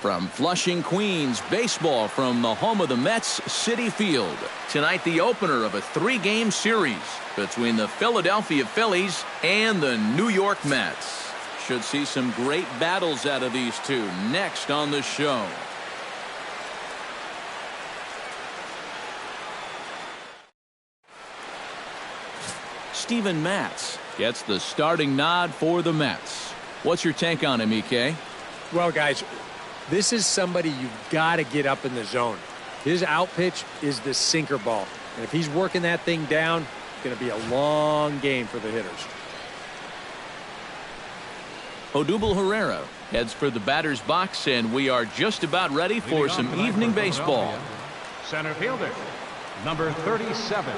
From Flushing, Queens, baseball from the home of the Mets, Citi Field. Tonight, the opener of a 3-game series between the Philadelphia Phillies and the New York Mets. Should see some great battles out of these two next on the show. Steven Matz gets the starting nod for the Mets. What's your take on him, EK? Well, guys, this is somebody you've got to get up in the zone. His out pitch is the sinker ball. And if he's working that thing down, it's going to be a long game for the hitters. Odubel Herrera heads for the batter's box, and we are just about ready for some evening baseball. Center fielder, number 37.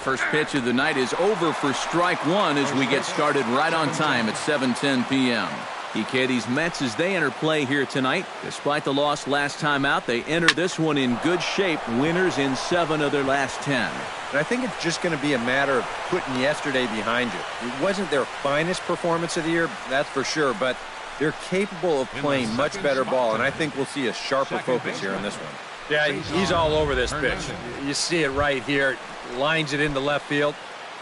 First pitch of the night is over for strike one as we get started right on time at 7:10 p.m. EK, these Mets, as they enter play here tonight, despite the loss last time out, they enter this one in good shape, winners in 7 of their last 10. And I think it's just going to be a matter of putting yesterday behind you. It wasn't their finest performance of the year, that's for sure, but they're capable of playing much better ball, and I think we'll see a sharper focus here in this one. Yeah, he's all over this pitch. You see it right here. Lines it into left field.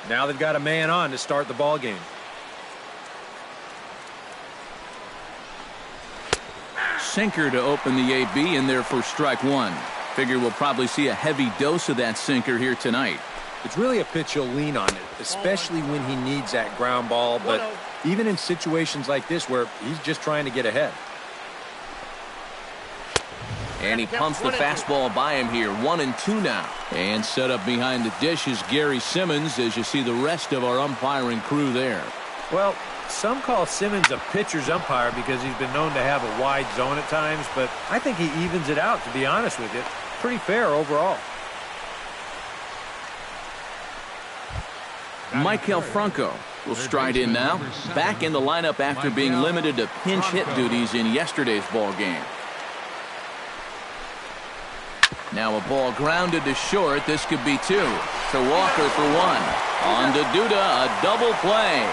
Now they've got a man on to start the ball game. Sinker to open the AB in there for strike one. Figure we'll probably see a heavy dose of that sinker here tonight. It's really a pitch you'll lean on it, especially when he needs that ground ball, but even in situations like this where he's just trying to get ahead. And he pumps the fastball by him here. 1-2 now. And set up behind the dish is Gary Simmons as you see the rest of our umpiring crew there. Well, some call Simmons a pitcher's umpire because he's been known to have a wide zone at times, but I think he evens it out, to be honest with you. Pretty fair overall. Maikel Franco will stride in now. Back in the lineup after being limited to pinch hit duties in yesterday's ball game. Now a ball grounded to short. This could be 2. To Walker for 1. On to Duda, a double play.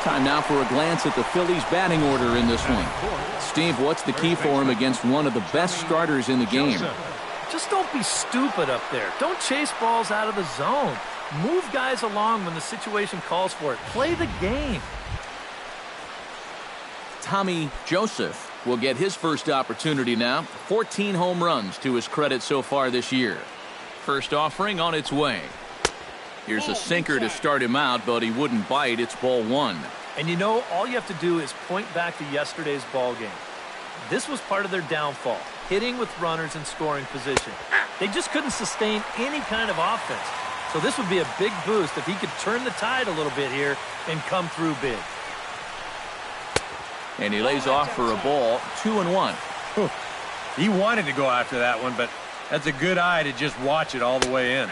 Time now for a glance at the Phillies batting order in this one. Steve, what's the key for him against one of the best starters in the game? Just don't be stupid up there. Don't chase balls out of the zone. Move guys along when the situation calls for it. Play the game. Tommy Joseph will get his first opportunity now. 14 home runs to his credit so far this year. First offering on its way. Here's a sinker to start him out, but he wouldn't bite. It's ball 1. And you know, all you have to do is point back to yesterday's ball game. This was part of their downfall, hitting with runners in scoring position. They just couldn't sustain any kind of offense. So this would be a big boost if he could turn the tide a little bit here and come through big. And he lays off for a ball. 2-1. He wanted to go after that one, but that's a good eye to just watch it all the way in.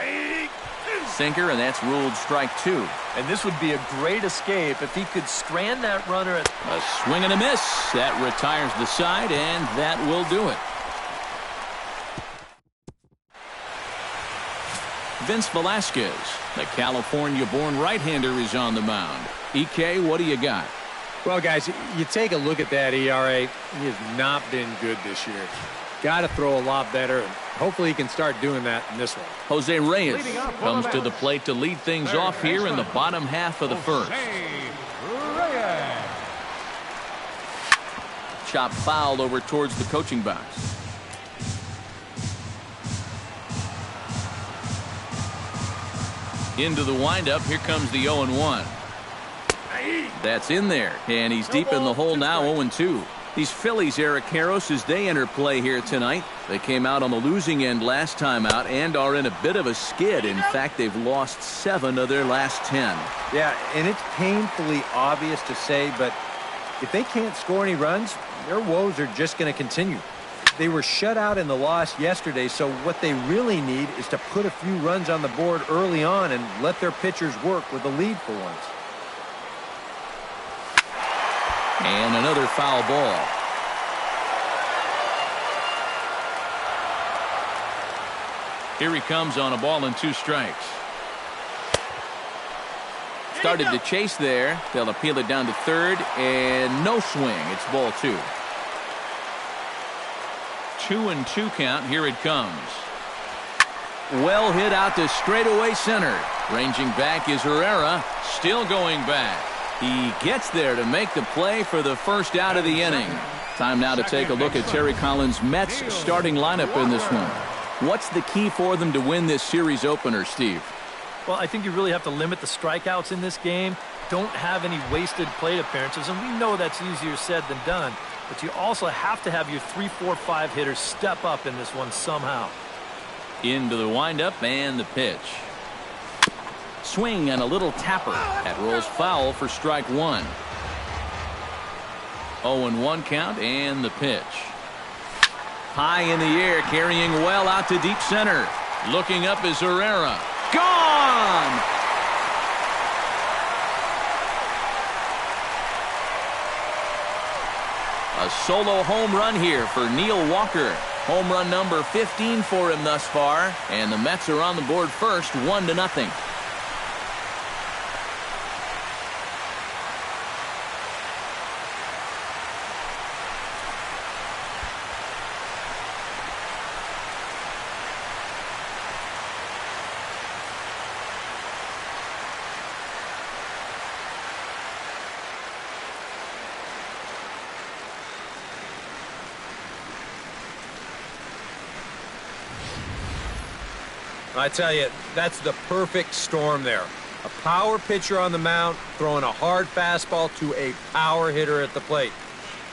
Sinker, and that's ruled strike 2. And this would be a great escape if he could strand that runner. A swing and a miss. That retires the side, and that will do it. Vince Velasquez, the California-born right-hander, is on the mound. EK, what do you got? Well, guys, you take a look at that ERA. He has not been good this year. Got to throw a lot better, and hopefully he can start doing that in this one. Jose Reyes comes to the plate to lead things off here in the bottom half of the first. Chop foul over towards the coaching box. Into the windup. Here comes the 0-1. That's in there, and he's deep in the hole now. 0-2. These Phillies, Eric Karros, as they enter play here tonight. They came out on the losing end last time out and are in a bit of a skid. In fact, they've lost 7 of their last 10. Yeah, and it's painfully obvious to say, but if they can't score any runs, their woes are just going to continue. They were shut out in the loss yesterday, so what they really need is to put a few runs on the board early on and let their pitchers work with the lead for once. And another foul ball. Here he comes on a ball and 2 strikes. started to chase there. They'll appeal it down to third, and no swing. It's ball 2. 2-2 count. Here it comes. Well hit out to straightaway center. Ranging back is Herrera. Still going back. He gets there to make the play for the first out of the inning. Time now to take a look at Terry Collins' Mets starting lineup in this one. What's the key for them to win this series opener, Steve? Well, I think you really have to limit the strikeouts in this game. Don't have any wasted plate appearances, and we know that's easier said than done. But you also have to have your 3, 4, 5 hitters step up in this one somehow. Into the windup and the pitch. Swing and a little tapper. That rolls foul for strike 1. 0-1 count and the pitch. High in the air, carrying well out to deep center. Looking up is Herrera. Gone! A solo home run here for Neil Walker. Home run number 15 for him thus far. And the Mets are on the board first, 1-0. I tell you, that's the perfect storm there. A power pitcher on the mound throwing a hard fastball to a power hitter at the plate.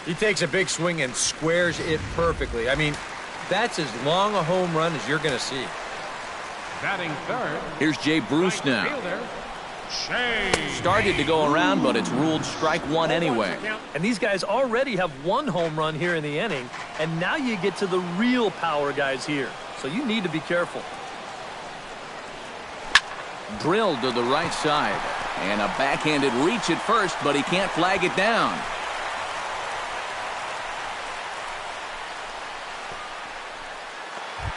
He takes a big swing and squares it perfectly. I mean, that's as long a home run as you're going to see. Batting third. Here's Jay Bruce now. Started to go around, but it's ruled strike 1 anyway. And these guys already have 1 home run here in the inning, and now you get to the real power guys here. So you need to be careful. Drilled to the right side. And a backhanded reach at first, but he can't flag it down.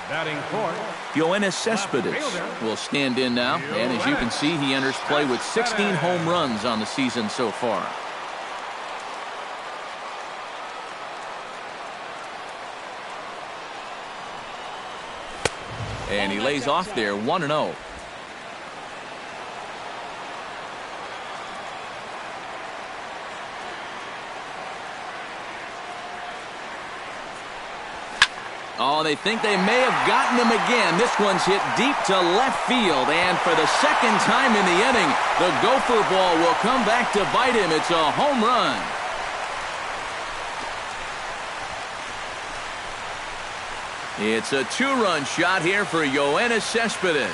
Batting fourth. Yoenis Cespedes will stand in now. And as you can see, he enters play with 16 home runs on the season so far. And he lays off there, 1-0. Oh, they think they may have gotten him again. This one's hit deep to left field. And for the second time in the inning, the Gopher ball will come back to bite him. It's a home run. It's a 2-run shot here for Yoenis Cespedes.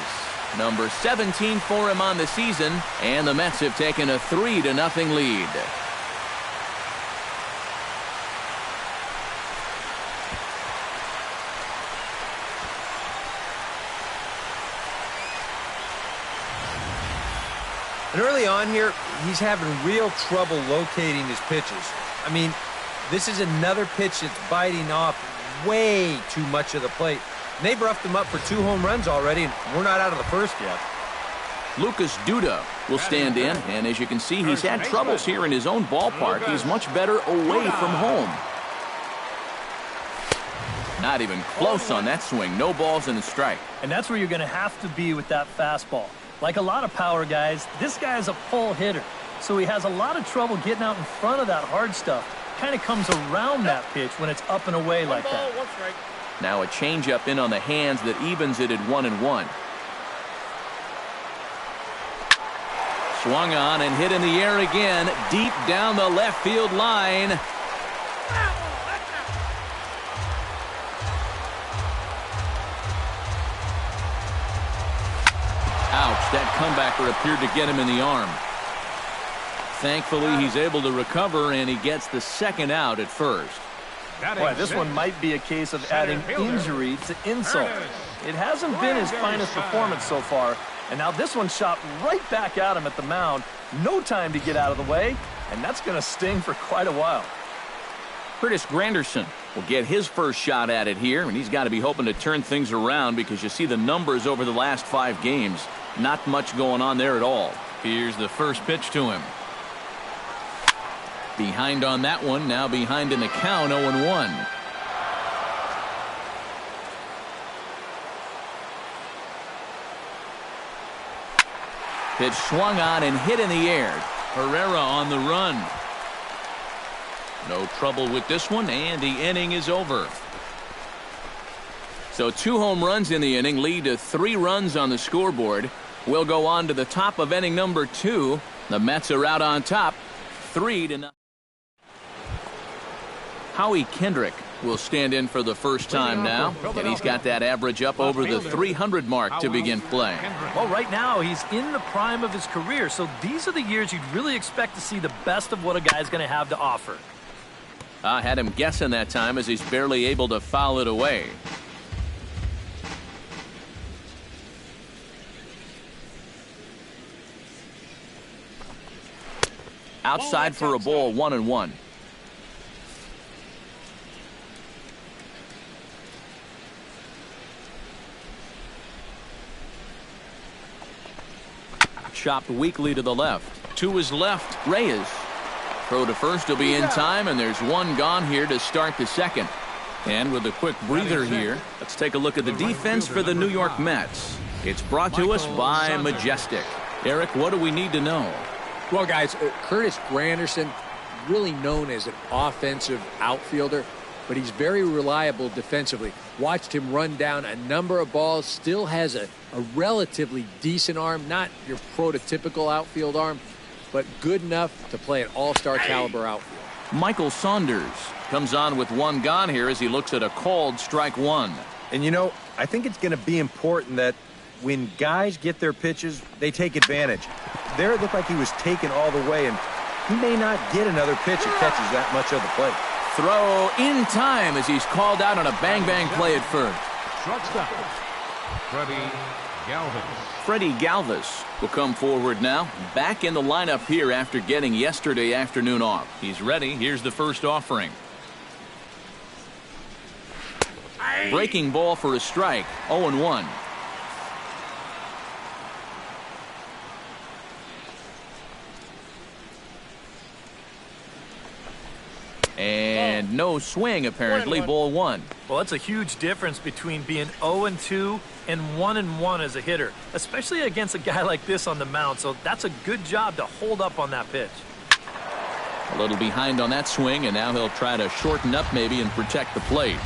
Number 17 for him on the season. And the Mets have taken a 3-0 lead. And early on here, he's having real trouble locating his pitches. I mean, this is another pitch that's biting off way too much of the plate. And they've roughed him up for 2 home runs already, and we're not out of the first yet. Lucas Duda will stand in, and as you can see, he's had troubles here in his own ballpark. He's much better away from home. Not even close on that swing. No balls and a strike. And that's where you're going to have to be with that fastball. Like a lot of power guys, this guy's a pull hitter. So he has a lot of trouble getting out in front of that hard stuff. Kind of comes around that pitch when it's up and away like that. Now a changeup in on the hands that evens it at 1-1. Swung on and hit in the air again, deep down the left field line. Ouch, that comebacker appeared to get him in the arm. Thankfully, he's able to recover, and he gets the second out at first. Boy, this one might be a case of adding injury to insult. It hasn't been his finest performance so far, and now this one shot right back at him at the mound. No time to get out of the way, and that's going to sting for quite a while. Curtis Granderson will get his first shot at it here, and he's got to be hoping to turn things around because you see the numbers over the last 5 games. Not much going on there at all. Here's the first pitch to him. Behind on that one, now behind in the count, 0-1. Pitch swung on and hit in the air. Herrera on the run. No trouble with this one, and the inning is over. So 2 home runs in the inning lead to 3 runs on the scoreboard. We'll go on to the top of inning number 2. The Mets are out on top, 3-0. Howie Kendrick will stand in for the first time now, and he's got that average up over the 300 mark to begin play. Well, right now he's in the prime of his career, so these are the years you'd really expect to see the best of what a guy's going to have to offer. I had him guessing that time as he's barely able to foul it away. Outside for a ball, 1-1. Chopped weakly to the left. To his left, Reyes. Throw to first will be in time, and there's one gone here to start the second. And with a quick breather here, let's take a look at the defense for the New York Mets. It's brought to us by Majestic. Eric, what do we need to know? Well, guys, Curtis Granderson, really known as an offensive outfielder, but he's very reliable defensively. Watched him run down a number of balls, still has a relatively decent arm, not your prototypical outfield arm, but good enough to play an all-star caliber outfield. Michael Saunders comes on with one gone here as he looks at a called strike one. And, you know, I think it's going to be important that when guys get their pitches, they take advantage. There it looked like he was taken all the way, and he may not get another pitch that catches that much of the plate. Throw in time as he's called out on a bang-bang play at first. Shortstop, Freddie Galvis. Freddie Galvis will come forward now. Back in the lineup here after getting yesterday afternoon off. He's ready. Here's the first offering. Breaking ball for a strike. 0-1. And no swing, apparently. Ball one. Well, that's a huge difference between being 0-2 and 1-1 as a hitter, especially against a guy like this on the mound. So that's a good job to hold up on that pitch. A little behind on that swing, and now he'll try to shorten up maybe and protect the plate.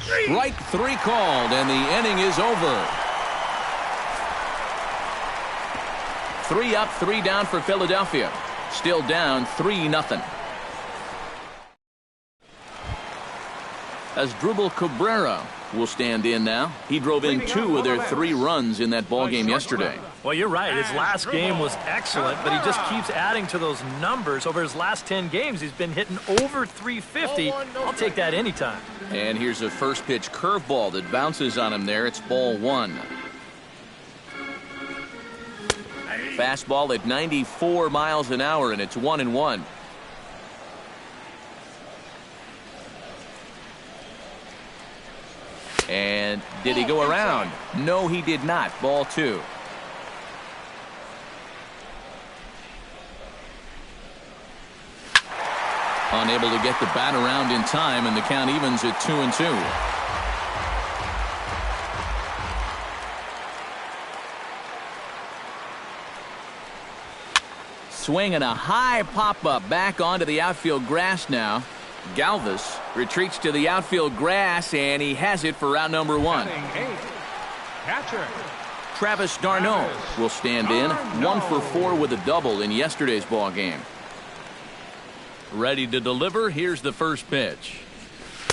Strike 3 called, and the inning is over. 3 up, 3 down for Philadelphia. Still down 3-0. Asdrubal Cabrera will stand in now. He drove in 2 of their 3 runs in that ball game yesterday. Well, you're right. His last game was excellent, but he just keeps adding to those numbers. Over his last 10 games, he's been hitting over 350. I'll take that anytime. And here's a first pitch curveball that bounces on him there. It's ball 1. Fastball at 94 miles an hour, and it's 1-1. And did he go around? No, he did not. Ball 2. Unable to get the bat around in time, and the count evens at 2-2. Swing and a high pop-up back onto the outfield grass now. Galvis retreats to the outfield grass, and he has it for round number 1. Catcher Travis d'Arnaud will stand in. 1 for 4 with a double in yesterday's ball game. Ready to deliver. Here's the first pitch.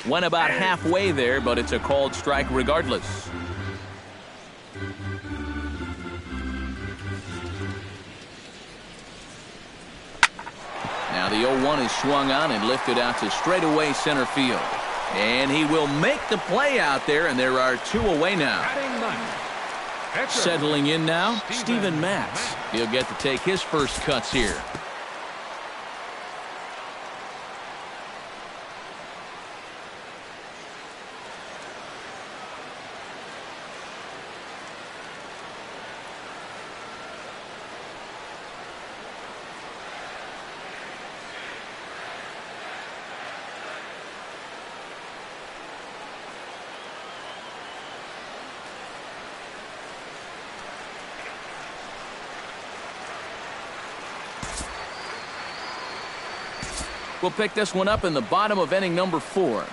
Went about halfway there, but it's a called strike regardless. Now the 0-1 is swung on and lifted out to straightaway center field. And he will make the play out there, and there are 2 away now. Settling in now, Steven Matz. He'll get to take his first cuts here. We'll pick this one up in the bottom of inning number 4.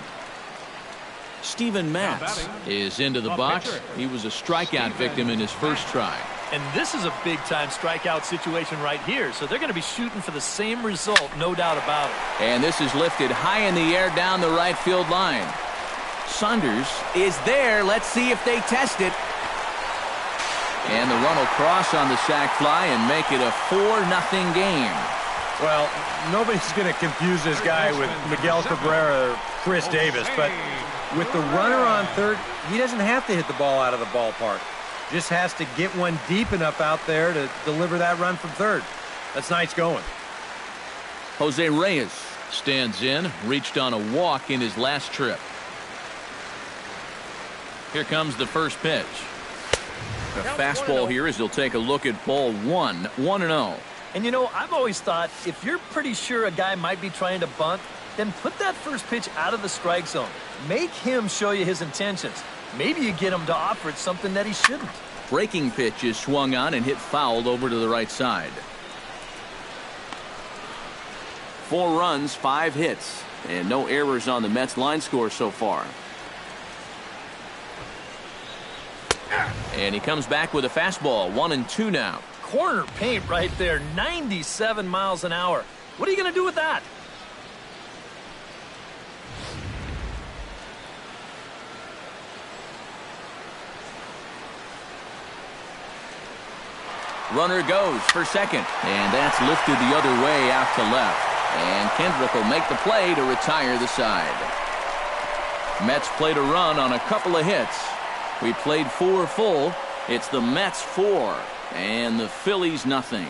Steven Matz is into the box. He was a strikeout victim in his first try. And this is a big-time strikeout situation right here, so they're going to be shooting for the same result, no doubt about it. And this is lifted high in the air down the right field line. Saunders is there. Let's see if they test it. And the run will cross on the sac fly and make it a 4-0 game. Well, nobody's going to confuse this guy with Miguel Cabrera or Chris Davis, but with the runner on third, he doesn't have to hit the ball out of the ballpark. Just has to get one deep enough out there to deliver that run from third. That's nice going. Jose Reyes stands in, reached on a walk in his last trip. Here comes the first pitch. A fastball here as he'll take a look at ball 1, 1-0. And you know, I've always thought if you're pretty sure a guy might be trying to bunt, then put that first pitch out of the strike zone. Make him show you his intentions. Maybe you get him to offer it something that he shouldn't. Breaking pitch is swung on and hit fouled over to the right side. 4 runs, 5 hits, and no errors on the Mets line score so far. And he comes back with a fastball, 1-2 now. Corner paint right there, 97 miles an hour. What are you going to do with that? Runner goes for second, and that's lifted the other way out to left. And Kendrick will make the play to retire the side. Mets played a run on a couple of hits. We played 4 full. It's the Mets 4 and the Phillies nothing.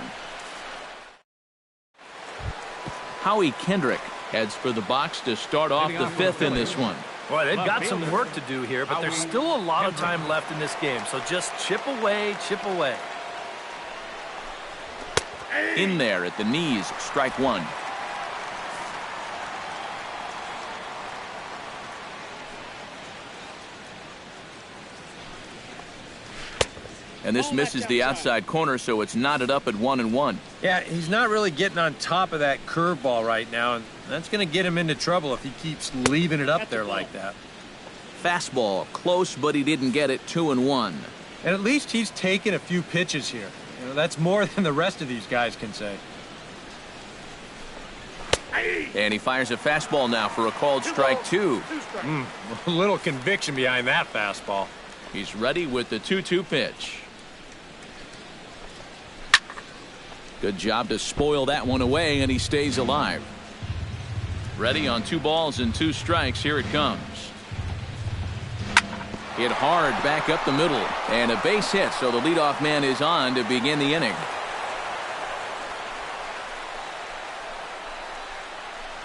Howie Kendrick heads for the box to start off the 5th in this one. Boy, they've got some work to do here, but there's still a lot of time left in this game. So just chip away, chip away. In there at the knees, strike 1. And this misses the outside corner, so it's knotted up at 1-1. Yeah, he's not really getting on top of that curveball right now, and that's going to get him into trouble if he keeps leaving it up there like that. Fastball, close, but he didn't get it. 2-1. And at least he's taken a few pitches here. You know, that's more than the rest of these guys can say. And he fires a fastball now for a called strike 2. A little conviction behind that fastball. He's ready with the 2-2 pitch. Good job to spoil that one away, and he stays alive. Ready on 2 balls and 2 strikes. Here it comes. Hit hard back up the middle, and a base hit, so the leadoff man is on to begin the inning.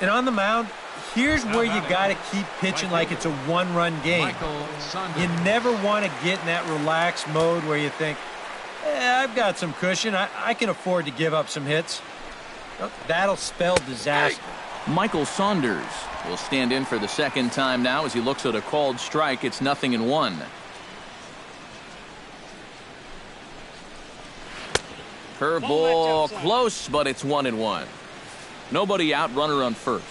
And on the mound, here's where you got to keep pitching like it's a 1-run game. You never want to get in that relaxed mode where you think, I've got some cushion. I can afford to give up some hits. That'll spell disaster. Michael Saunders will stand in for the second time now as he looks at a called strike. It's 0-1. Curveball close, but it's 1-1. Nobody out, runner on first.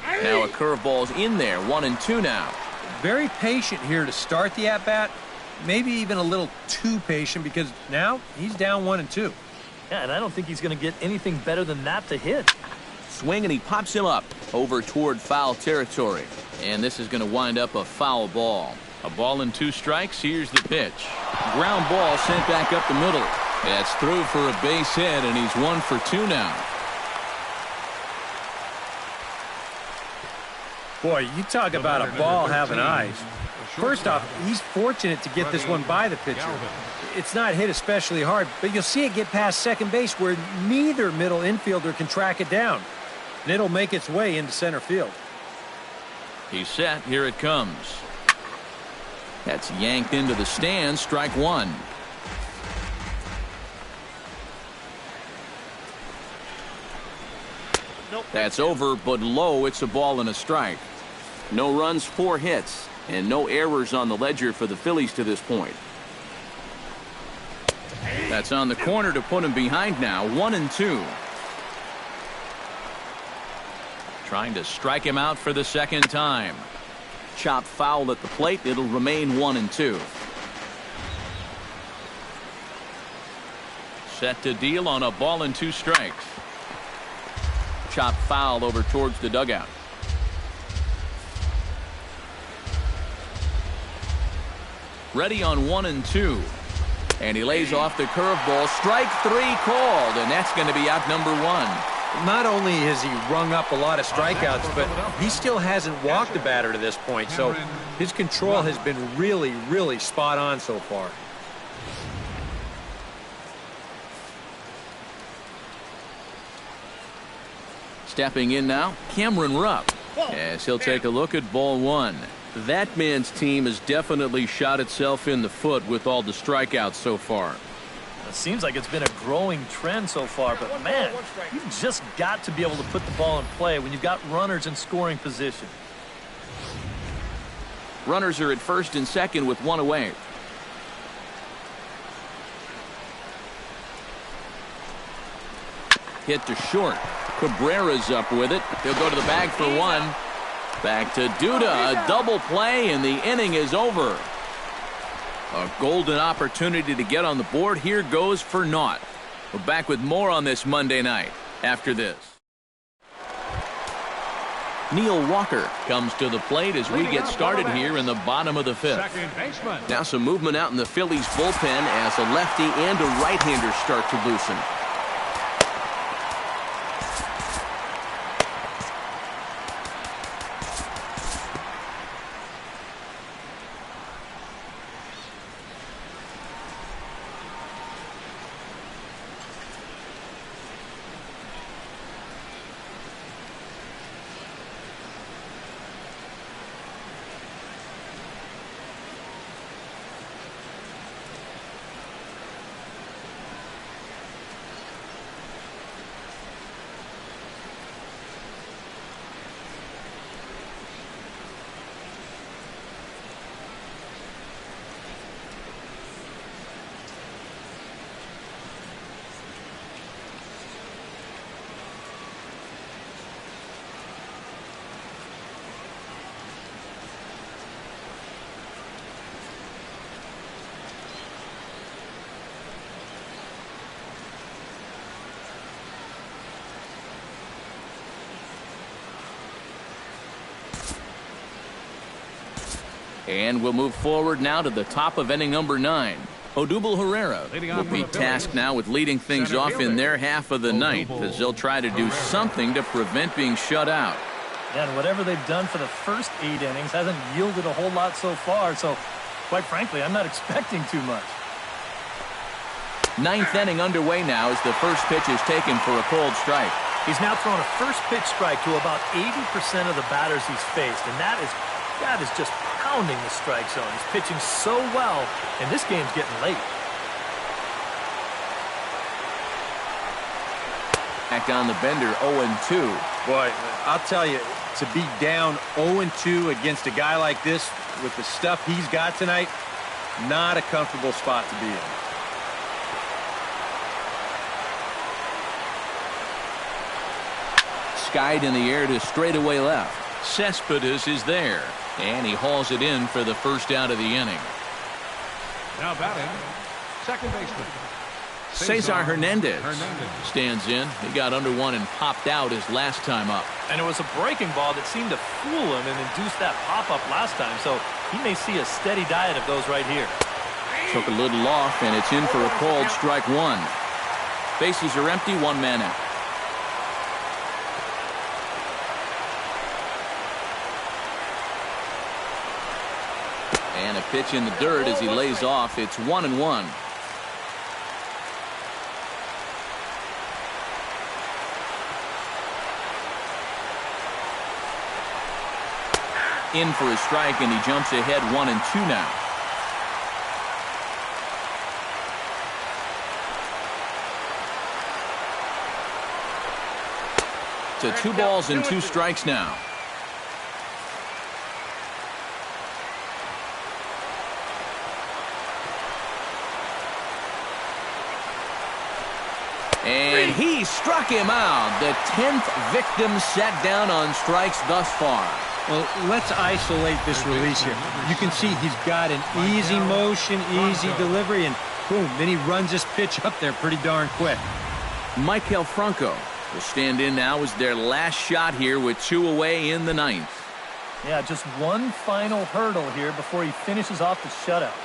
Now a curveball's in there, 1-2 now. Very patient here to start the at-bat. Maybe even a little too patient because now he's down 1-2. Yeah, and I don't think he's going to get anything better than that to hit. Swing, and he pops him up over toward foul territory. And this is going to wind up a foul ball. A ball and 2 strikes. Here's the pitch. Ground ball sent back up the middle. That's through for a base hit, and he's 1 for 2 now. Boy, you talk about a ball having eyes. First off, he's fortunate to get this one by the pitcher. It's not hit especially hard, but you'll see it get past second base where neither middle infielder can track it down. And it'll make its way into center field. He's set. Here it comes. That's yanked into the stands. Strike 1. That's over, but low. It's a ball and a strike. No runs, 4 hits, and no errors on the ledger for the Phillies to this point. That's on the corner to put him behind now. 1-2. Trying to strike him out for the second time. Chop foul at the plate. It'll remain 1-2. Set to deal on a ball and 2 strikes. Chop foul over towards the dugout. Ready on 1-2. And he lays off the curveball. Strike 3 called, and that's going to be out number 1. Not only has he rung up a lot of strikeouts, but he still hasn't walked the batter to this point. So his control has been really, really spot on so far. Stepping in now, Cameron Rupp, as he'll take a look at ball 1. That man's team has definitely shot itself in the foot with all the strikeouts so far. It seems like it's been a growing trend so far, but man, you've just got to be able to put the ball in play when you've got runners in scoring position. Runners are at first and second with 1 away. Hit to short. Cabrera's up with it. He'll go to the bag for 1. Back to Duda. A double play, and the inning is over. A golden opportunity to get on the board. Here goes for naught. We're back with more on this Monday night after this. Neil Walker comes to the plate as we get started here in the bottom of the 5th. Now some movement out in the Phillies bullpen as a lefty and a right-hander start to loosen. And we'll move forward now to the top of inning number 9. Odubel Herrera will be tasked now with leading things off in their half of the ninth as they'll try to do something to prevent being shut out. Yeah, and whatever they've done for the first 8 innings hasn't yielded a whole lot so far, so quite frankly, I'm not expecting too much. 9th inning underway now as the first pitch is taken for a cold strike. He's now thrown a first pitch strike to about 80% of the batters he's faced, and that is just pounding the strike zone. He's pitching so well, and this game's getting late. Back on the bender, 0-2. Boy, I'll tell you, to be down 0-2 against a guy like this with the stuff he's got tonight, not a comfortable spot to be in. Skied in the air to straightaway left. Cespedes is there, and he hauls it in for the first out of the inning. Now batting, second baseman Cesar Hernandez stands in. He got under one and popped out his last time up. And it was a breaking ball that seemed to fool him and induce that pop-up last time, so he may see a steady diet of those right here. Took a little off, and it's in for a called strike 1. Bases are empty, 1 man out. And a pitch in the dirt as he lays off. It's 1-1. In for a strike, and he jumps ahead 1-2 now. To 2 balls and 2 strikes now. He struck him out. The 10th victim set down on strikes thus far. Well, let's isolate this release here. You can see he's got an easy motion, easy delivery, and boom, then he runs this pitch up there pretty darn quick. Maikel Franco will stand in now as their last shot here with 2 away in the 9th. Yeah, just one final hurdle here before he finishes off the shutout.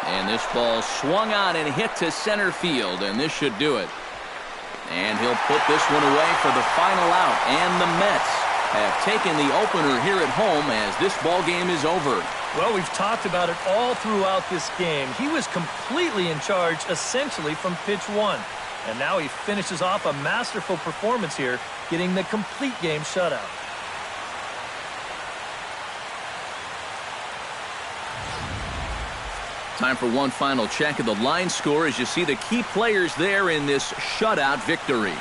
And this ball swung on and hit to center field, and this should do it. And he'll put this one away for the final out, and the Mets have taken the opener here at home as this ball game is over. Well, we've talked about it all throughout this game. He was completely in charge, essentially, from pitch 1. And now he finishes off a masterful performance here, getting the complete game shutout. Time for one final check of the line score as you see the key players there in this shutout victory.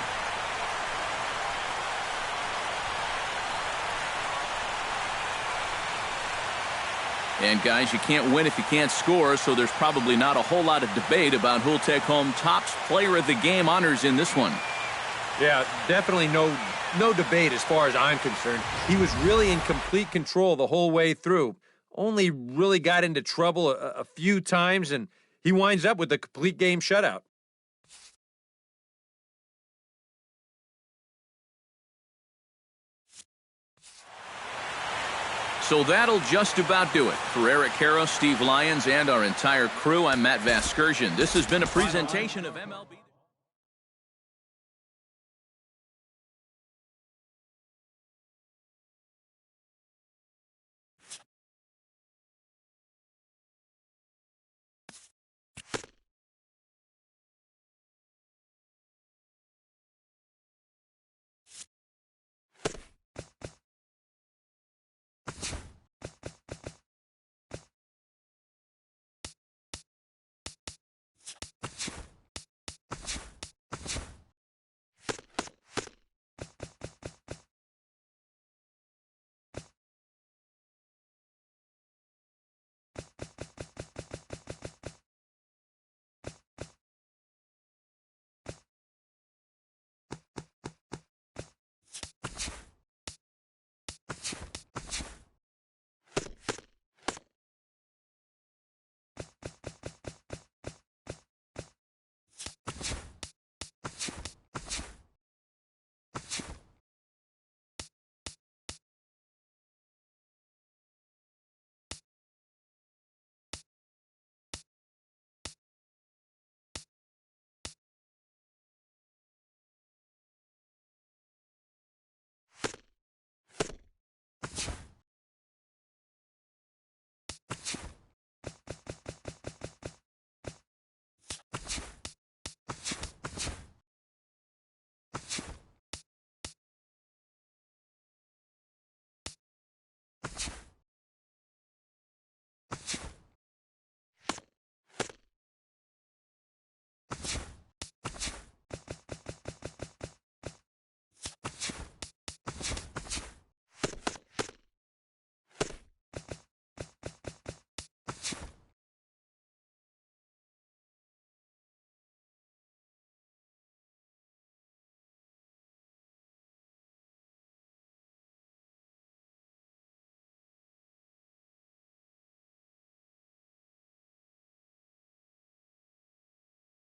And guys, you can't win if you can't score, so there's probably not a whole lot of debate about who'll take home Topps Player of the Game honors in this one. Yeah, definitely no debate as far as I'm concerned. He was really in complete control the whole way through. Only really got into trouble a few times, and he winds up with a complete game shutout. So that'll just about do it. For Eric Karros, Steve Lyons, and our entire crew, I'm Matt Vasgersian. This has been a presentation of MLB.